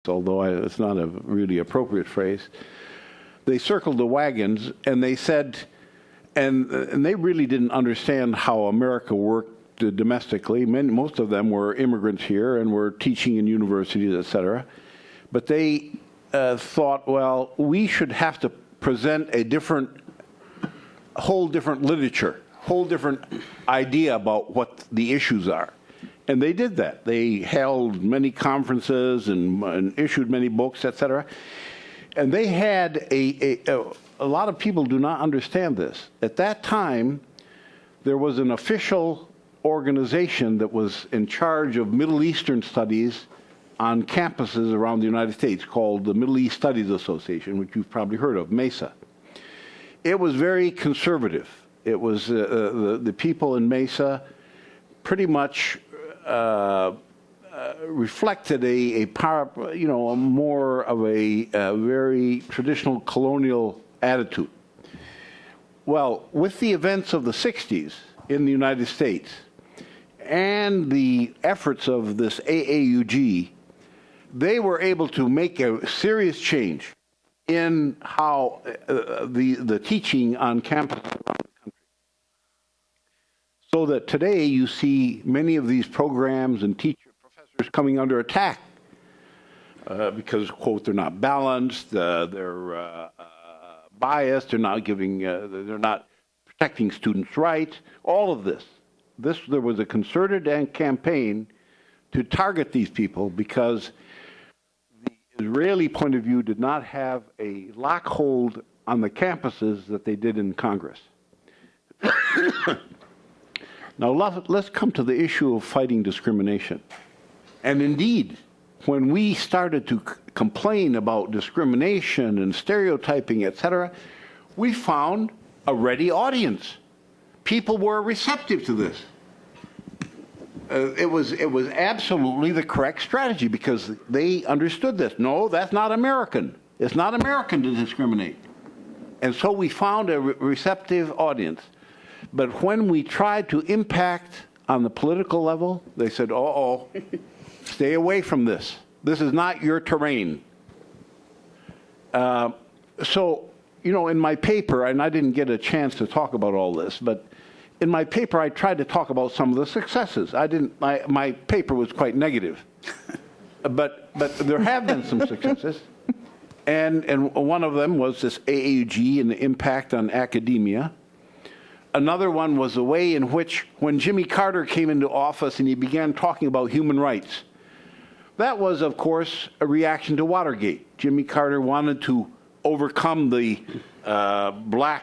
although it's not a really appropriate phrase. They circled the wagons and they said, and they really didn't understand how America worked domestically. Most of them were immigrants here and were teaching in universities, etc. But they thought, well, we should have to present a whole different literature, whole different idea about what the issues are. And they did that. They held many conferences and issued many books, etc. And they had a lot of people do not understand this. At that time, there was an official organization that was in charge of Middle Eastern studies on campuses around the United States called the Middle East Studies Association, which you've probably heard of, MESA. It was very conservative. It was the people in MESA pretty much reflected more of a very traditional colonial attitude. Well, with the events of the 60s in the United States and the efforts of this AAUG, they were able to make a serious change in how the teaching on campus around the country. So that today you see many of these programs and professors coming under attack because, quote, they're not balanced, they're biased, they're not protecting students' rights, all of this. There was a concerted campaign to target these people because the Israeli point of view did not have a lockhold on the campuses that they did in Congress. Now let's come to the issue of fighting discrimination. And indeed, when we started to complain about discrimination and stereotyping, etc., we found a ready audience. People were receptive to this. It was absolutely the correct strategy because they understood this. No, that's not American. It's not American to discriminate. And so we found a receptive audience. But when we tried to impact on the political level, they said, uh-oh, stay away from this. This is not your terrain. So, in my paper, and I didn't get a chance to talk about all this, but in my paper, I tried to talk about some of the successes. My paper was quite negative. but there have been some successes. And one of them was this AAUG and the impact on academia. Another one was the way in which, when Jimmy Carter came into office and he began talking about human rights, that was, of course, a reaction to Watergate. Jimmy Carter wanted to overcome the black